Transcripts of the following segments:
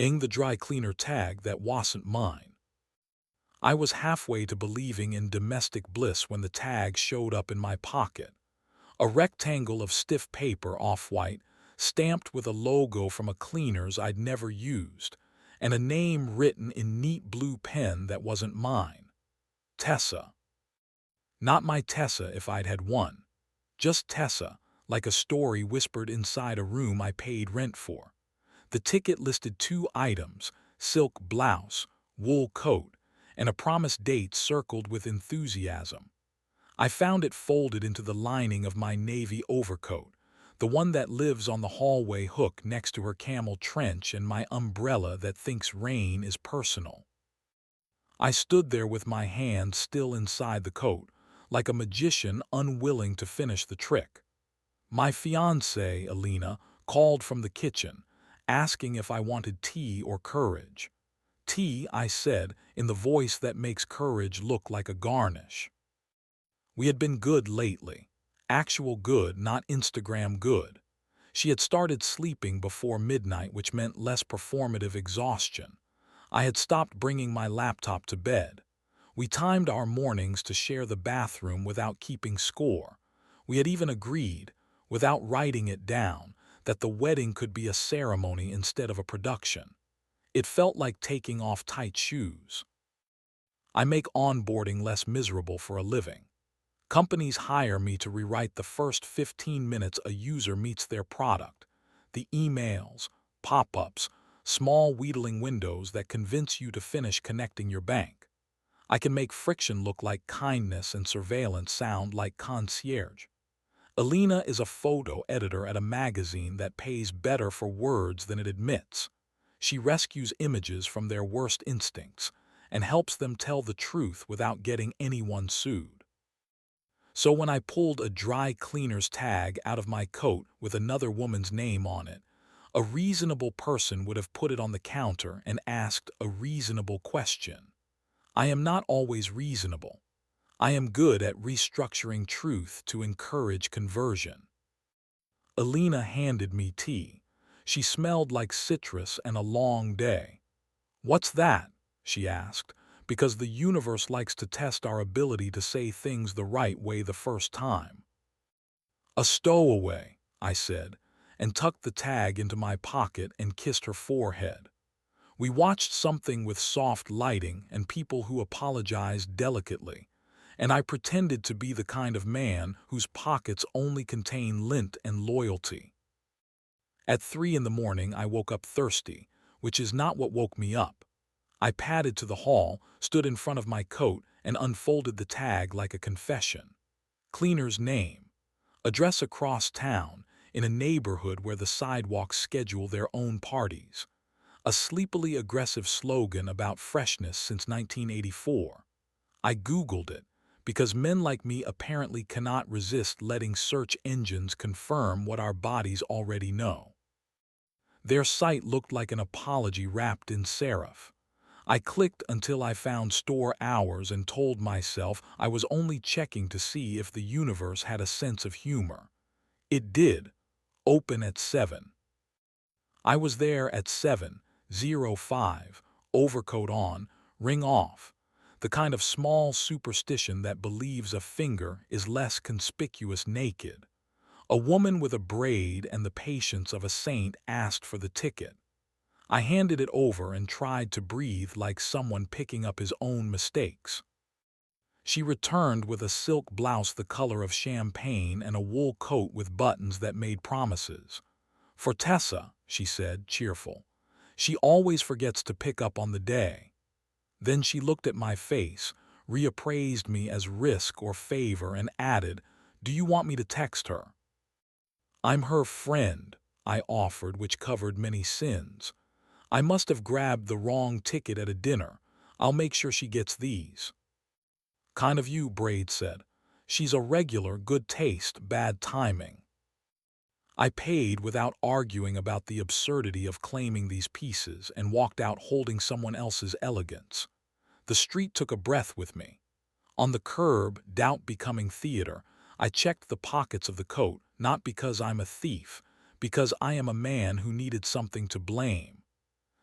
the dry cleaner tag that wasn't mine. I was halfway to believing in domestic bliss when the tag showed up in my pocket. A rectangle of stiff paper, off-white, stamped with a logo from a cleaner's I'd never used, and a name written in neat blue pen that wasn't mine. Tessa. Not my Tessa if I'd had one. Just Tessa, like a story whispered inside a room I paid rent for. The ticket listed 2 items: silk blouse, wool coat, and a promised date circled with enthusiasm. I found it folded into the lining of my navy overcoat, the one that lives on the hallway hook next to her camel trench and my umbrella that thinks rain is personal. I stood there with my hand still inside the coat, like a magician unwilling to finish the trick. My fiancée, Alina, called from the kitchen, asking if I wanted tea or courage. Tea, I said, in the voice that makes courage look like a garnish. We had been good lately. Actual good, not Instagram good. She had started sleeping before midnight, which meant less performative exhaustion. I had stopped bringing my laptop to bed. We timed our mornings to share the bathroom without keeping score. We had even agreed, without writing it down, that the wedding could be a ceremony instead of a production. It felt like taking off tight shoes. I make onboarding less miserable for a living. Companies hire me to rewrite the first 15 minutes a user meets their product. The emails, pop-ups, small wheedling windows that convince you to finish connecting your bank. I can make friction look like kindness and surveillance sound like concierge. Alina is a photo editor at a magazine that pays better for words than it admits. She rescues images from their worst instincts and helps them tell the truth without getting anyone sued. So when I pulled a dry cleaner's tag out of my coat with another woman's name on it, a reasonable person would have put it on the counter and asked a reasonable question. I am not always reasonable. I am good at restructuring truth to encourage conversion. Alina handed me tea. She smelled like citrus and a long day. "What's that?" she asked, because the universe likes to test our ability to say things the right way the first time. "A stowaway," I said, and tucked the tag into my pocket and kissed her forehead. We watched something with soft lighting and people who apologized delicately, and I pretended to be the kind of man whose pockets only contain lint and loyalty. At 3 in the morning I woke up thirsty, which is not what woke me up. I padded to the hall, stood in front of my coat, and unfolded the tag like a confession. Cleaner's name. Address across town, in a neighborhood where the sidewalks schedule their own parties. A sleepily aggressive slogan about freshness since 1984. I Googled it, because men like me apparently cannot resist letting search engines confirm what our bodies already know. Their site looked like an apology wrapped in serif. I clicked until I found store hours and told myself I was only checking to see if the universe had a sense of humor. It did. Open at 7. I was there at 7:05, overcoat on, ring off. The kind of small superstition that believes a finger is less conspicuous naked. A woman with a braid and the patience of a saint asked for the ticket. I handed it over and tried to breathe like someone picking up his own mistakes. She returned with a silk blouse the color of champagne and a wool coat with buttons that made promises. "For Tessa," she said, cheerful. "She always forgets to pick up on the day." Then she looked at my face, reappraised me as risk or favor, and added, "Do you want me to text her?" "I'm her friend," I offered, which covered many sins. "I must have grabbed the wrong ticket at a dinner. I'll make sure she gets these." "Kind of you," Braid said. "She's a regular, good taste, bad timing." I paid without arguing about the absurdity of claiming these pieces and walked out holding someone else's elegance. The street took a breath with me. On the curb, doubt becoming theater, I checked the pockets of the coat, not because I'm a thief, because I am a man who needed something to blame.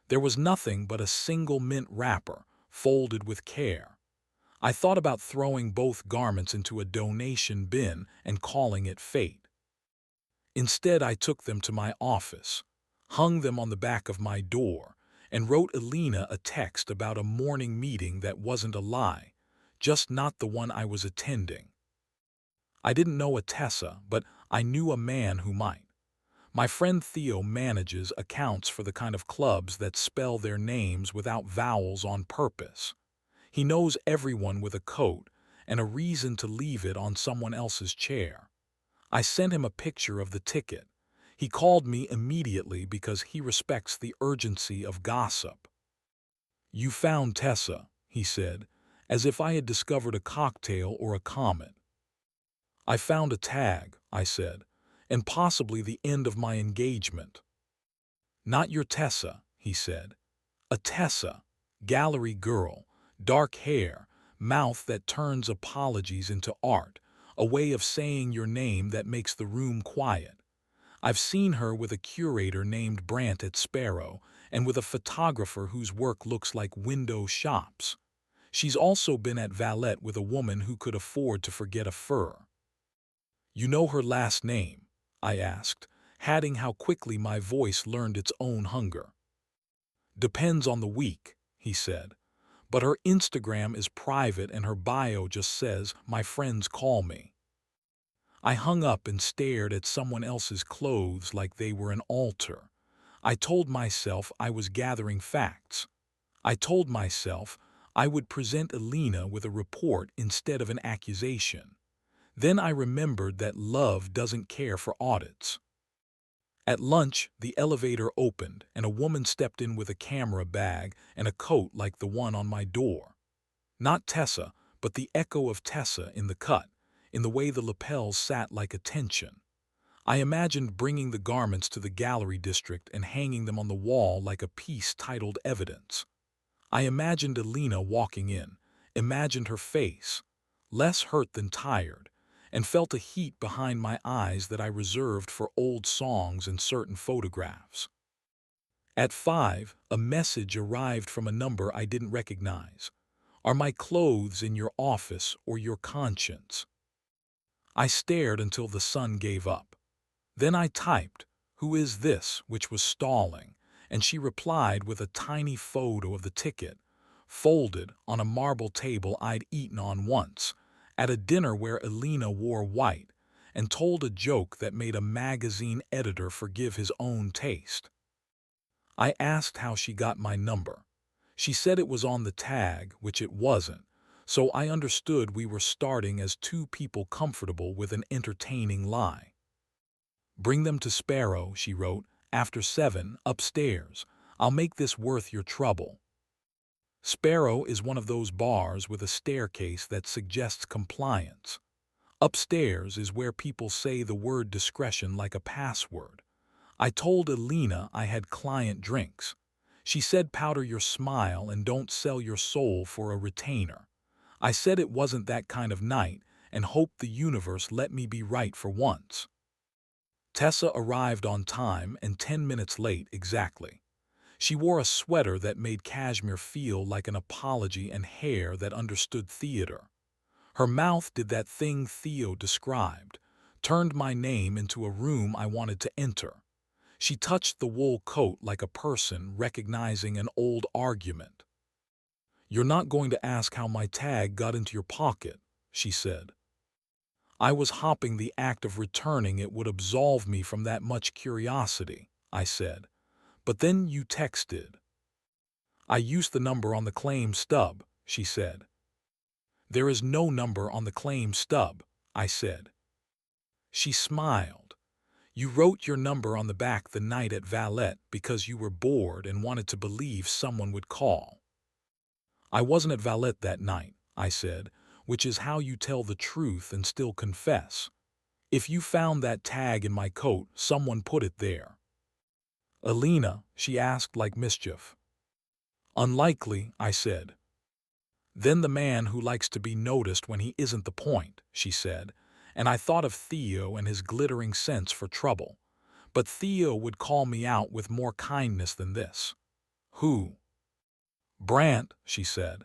There was nothing but a single mint wrapper, folded with care. I thought about throwing both garments into a donation bin and calling it fate. Instead, I took them to my office, hung them on the back of my door, and wrote Alina a text about a morning meeting that wasn't a lie, just not the one I was attending. I didn't know a Tessa, but I knew a man who might. My friend Theo manages accounts for the kind of clubs that spell their names without vowels on purpose. He knows everyone with a coat and a reason to leave it on someone else's chair. I sent him a picture of the ticket. He called me immediately because he respects the urgency of gossip. "You found Tessa," he said, as if I had discovered a cocktail or a comet. "I found a tag," I said, "and possibly the end of my engagement." "Not your Tessa," he said. "A Tessa, gallery girl, dark hair, mouth that turns apologies into art, a way of saying your name that makes the room quiet. I've seen her with a curator named Brandt at Sparrow and with a photographer whose work looks like window shops. She's also been at Valette with a woman who could afford to forget a fur." "You know her last name?" I asked, adding how quickly my voice learned its own hunger. "Depends on the week," he said. "But her Instagram is private and her bio just says, 'My friends call me.'" I hung up and stared at someone else's clothes like they were an altar. I told myself I was gathering facts. I told myself I would present Alina with a report instead of an accusation. Then I remembered that love doesn't care for audits. At lunch, the elevator opened and a woman stepped in with a camera bag and a coat like the one on my door. Not Tessa, but the echo of Tessa in the cut, in the way the lapels sat like a tension. I imagined bringing the garments to the gallery district and hanging them on the wall like a piece titled Evidence. I imagined Alina walking in, imagined her face, less hurt than tired, and felt a heat behind my eyes that I reserved for old songs and certain photographs. At 5, a message arrived from a number I didn't recognize. "Are my clothes in your office or your conscience?" I stared until the sun gave up. Then I typed, "Who is this?" which was stalling, and she replied with a tiny photo of the ticket, folded on a marble table I'd eaten on once, at a dinner where Alina wore white, and told a joke that made a magazine editor forgive his own taste. I asked how she got my number. She said it was on the tag, which it wasn't, so I understood we were starting as two people comfortable with an entertaining lie. "Bring them to Sparrow," she wrote, "after 7, upstairs. I'll make this worth your trouble." Sparrow is one of those bars with a staircase that suggests compliance. Upstairs is where people say the word discretion like a password. I told Alina I had client drinks. She said powder your smile and don't sell your soul for a retainer. I said it wasn't that kind of night and hoped the universe let me be right for once. Tessa arrived on time and 10 minutes late exactly. She wore a sweater that made Kashmir feel like an apology and hair that understood theater. Her mouth did that thing Theo described, turned my name into a room I wanted to enter. She touched the wool coat like a person recognizing an old argument. "You're not going to ask how my tag got into your pocket," she said. I was hoping the act of returning it would absolve me from that much curiosity, I said. "But then you texted." "I used the number on the claim stub," she said. "There is no number on the claim stub," I said. She smiled. "You wrote your number on the back the night at Valette because you were bored and wanted to believe someone would call." "I wasn't at Valette that night," I said, "which is how you tell the truth and still confess. If you found that tag in my coat, someone put it there." "Alina?" she asked like mischief. "Unlikely," I said. "Then the man who likes to be noticed when he isn't the point," she said, and I thought of Theo and his glittering sense for trouble. But Theo would call me out with more kindness than this. Who? Brant, she said.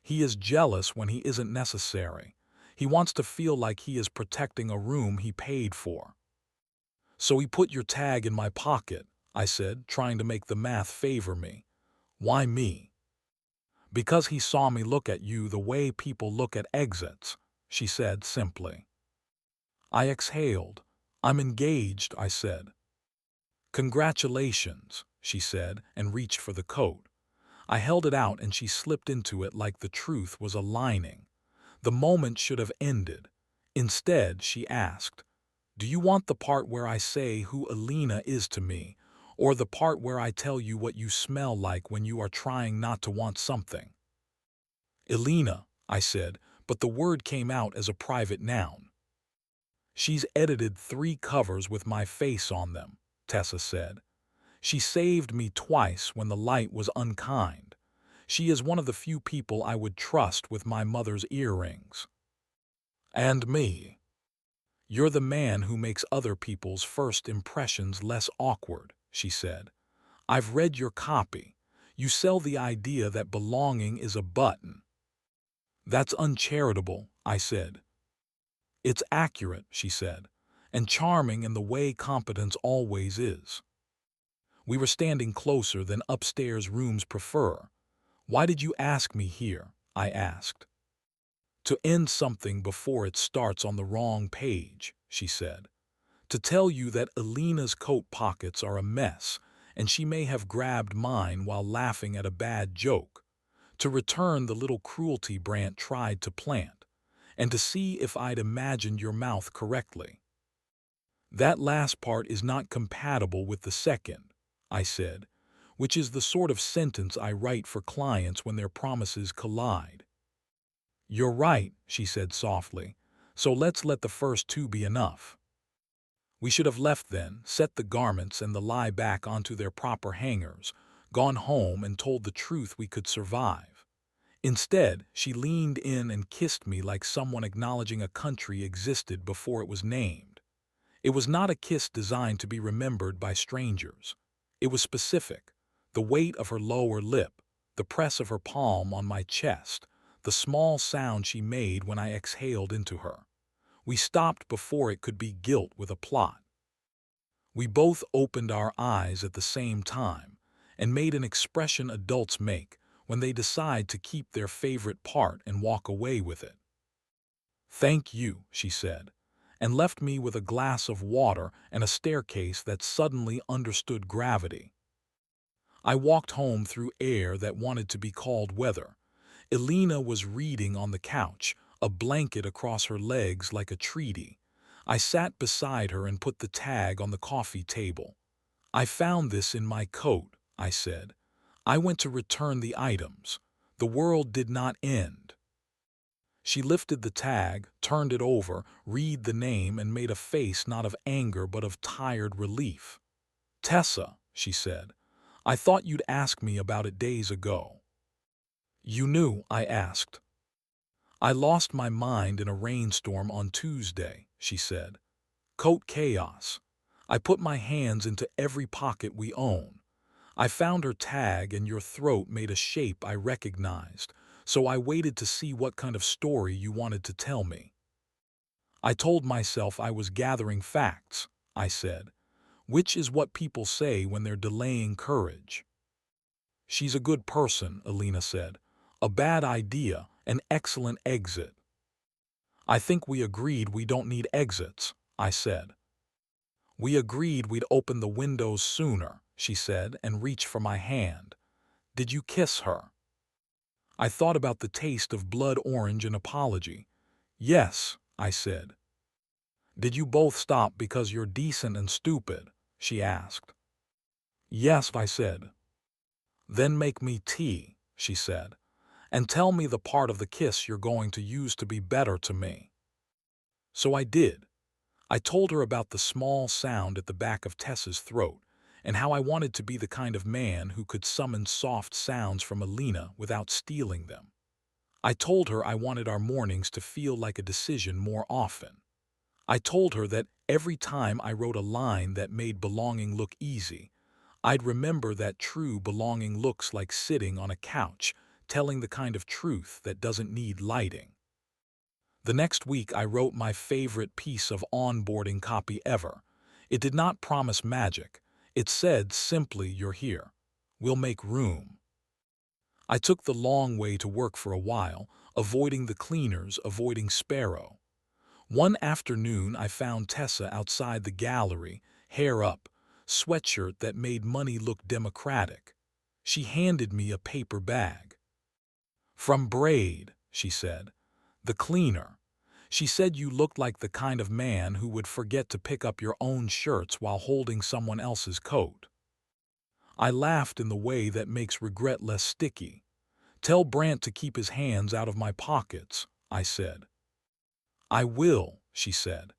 He is jealous when he isn't necessary. He wants to feel like he is protecting a room he paid for. So he put your tag in my pocket, I said, trying to make the math favor me. Why me? Because he saw me look at you the way people look at exits, she said simply. I exhaled. I'm engaged, I said. Congratulations, she said, and reached for the coat. I held it out and she slipped into it like the truth was a lining. The moment should have ended. Instead, she asked, do you want the part where I say who Alina is to me, or the part where I tell you what you smell like when you are trying not to want something? Alina, I said, but the word came out as a private noun. She's edited 3 covers with my face on them, Tessa said. She saved me twice when the light was unkind. She is one of the few people I would trust with my mother's earrings. And me. You're the man who makes other people's first impressions less awkward, she said. I've read your copy. You sell the idea that belonging is a button. That's uncharitable, I said. It's accurate, she said, and charming in the way competence always is. We were standing closer than upstairs rooms prefer. Why did you ask me here? I asked. To end something before it starts on the wrong page, she said. To tell you that Alina's coat pockets are a mess, and she may have grabbed mine while laughing at a bad joke. To return the little cruelty Brant tried to plant, and to see if I'd imagined your mouth correctly. That last part is not compatible with the second, I said, which is the sort of sentence I write for clients when their promises collide. You're right, she said softly, so let's let the first 2 be enough. We should have left then, set the garments and the lie back onto their proper hangers, gone home and told the truth we could survive. Instead, she leaned in and kissed me like someone acknowledging a country existed before it was named. It was not a kiss designed to be remembered by strangers. It was specific. The weight of her lower lip, the press of her palm on my chest, the small sound she made when I exhaled into her. We stopped before it could be guilt with a plot. We both opened our eyes at the same time and made an expression adults make when they decide to keep their favorite part and walk away with it. Thank you, she said, and left me with a glass of water and a staircase that suddenly understood gravity. I walked home through air that wanted to be called weather. Alina was reading on the couch, a blanket across her legs like a treaty. I sat beside her and put the tag on the coffee table. I found this in my coat, I said. I went to return the items. The world did not end. She lifted the tag, turned it over, read the name, and made a face not of anger but of tired relief. Tessa, she said, I thought you'd ask me about it days ago. You knew, I asked. I lost my mind in a rainstorm on Tuesday, she said. Coat chaos. I put my hands into every pocket we own. I found her tag and your throat made a shape I recognized, so I waited to see what kind of story you wanted to tell me. I told myself I was gathering facts, I said, which is what people say when they're delaying courage. She's a good person, Alina said. A bad idea, an excellent exit. I think we agreed we don't need exits, I said. We agreed we'd open the windows sooner, she said, and reached for my hand. Did you kiss her? I thought about the taste of blood orange and apology. Yes, I said. Did you both stop because you're decent and stupid? She asked. Yes, I said. Then make me tea, she said, and tell me the part of the kiss you're going to use to be better to me. So I did. I told her about the small sound at the back of Tessa's throat and how I wanted to be the kind of man who could summon soft sounds from Alina without stealing them. I told her I wanted our mornings to feel like a decision more often. I told her that every time I wrote a line that made belonging look easy, I'd remember that true belonging looks like sitting on a couch, telling the kind of truth that doesn't need lighting. The next week I wrote my favorite piece of onboarding copy ever. It did not promise magic. It said simply, "You're here. We'll make room." I took the long way to work for a while, avoiding the cleaners, avoiding Sparrow. One afternoon I found Tessa outside the gallery, hair up, sweatshirt that made money look democratic. She handed me a paper bag. "From Braid," she said. "The cleaner. She said you looked like the kind of man who would forget to pick up your own shirts while holding someone else's coat." I laughed in the way that makes regret less sticky. "Tell Brant to keep his hands out of my pockets," I said. "I will," she said.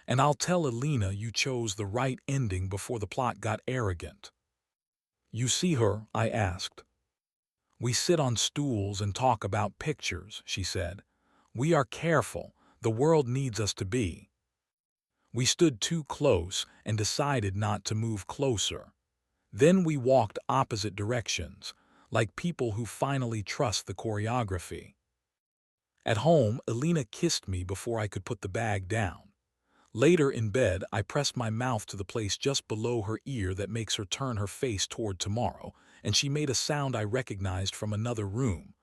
"And I'll tell Alina you chose the right ending before the plot got arrogant." "You see her?" I asked. "We sit on stools and talk about pictures," she said. "We are careful. The world needs us to be." We stood too close and decided not to move closer. Then we walked opposite directions, like people who finally trust the choreography. At home, Alina kissed me before I could put the bag down. Later in bed, I pressed my mouth to the place just below her ear that makes her turn her face toward tomorrow, and she made a sound I recognized from another room.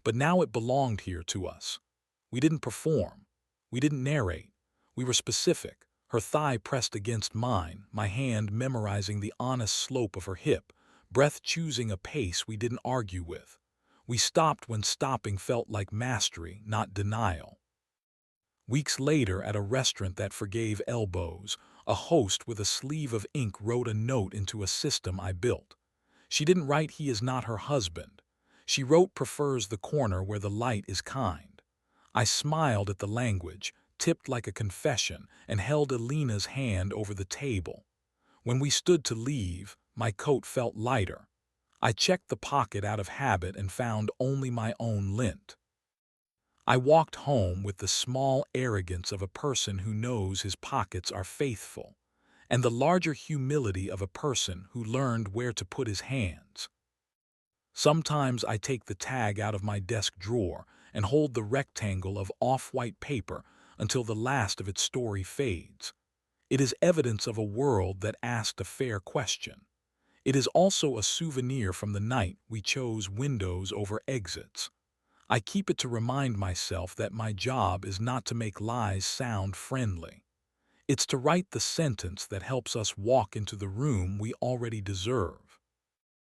But now it belonged here to us. We didn't perform. We didn't narrate. We were specific. Her thigh pressed against mine, my hand memorizing the honest slope of her hip, breath choosing a pace we didn't argue with. We stopped when stopping felt like mastery, not denial. Weeks later, at a restaurant that forgave elbows, a host with a sleeve of ink wrote a note into a system I built. She didn't write "he is not her husband." She wrote "prefers the corner where the light is kind." I smiled at the language, tipped like a confession, and held Alina's hand over the table. When we stood to leave, my coat felt lighter. I checked the pocket out of habit and found only my own lint. I walked home with the small arrogance of a person who knows his pockets are faithful, and the larger humility of a person who learned where to put his hands. Sometimes I take the tag out of my desk drawer and hold the rectangle of off-white paper until the last of its story fades. It is evidence of a world that asked a fair question. It is also a souvenir from the night we chose windows over exits. I keep it to remind myself that my job is not to make lies sound friendly. It's to write the sentence that helps us walk into the room we already deserve.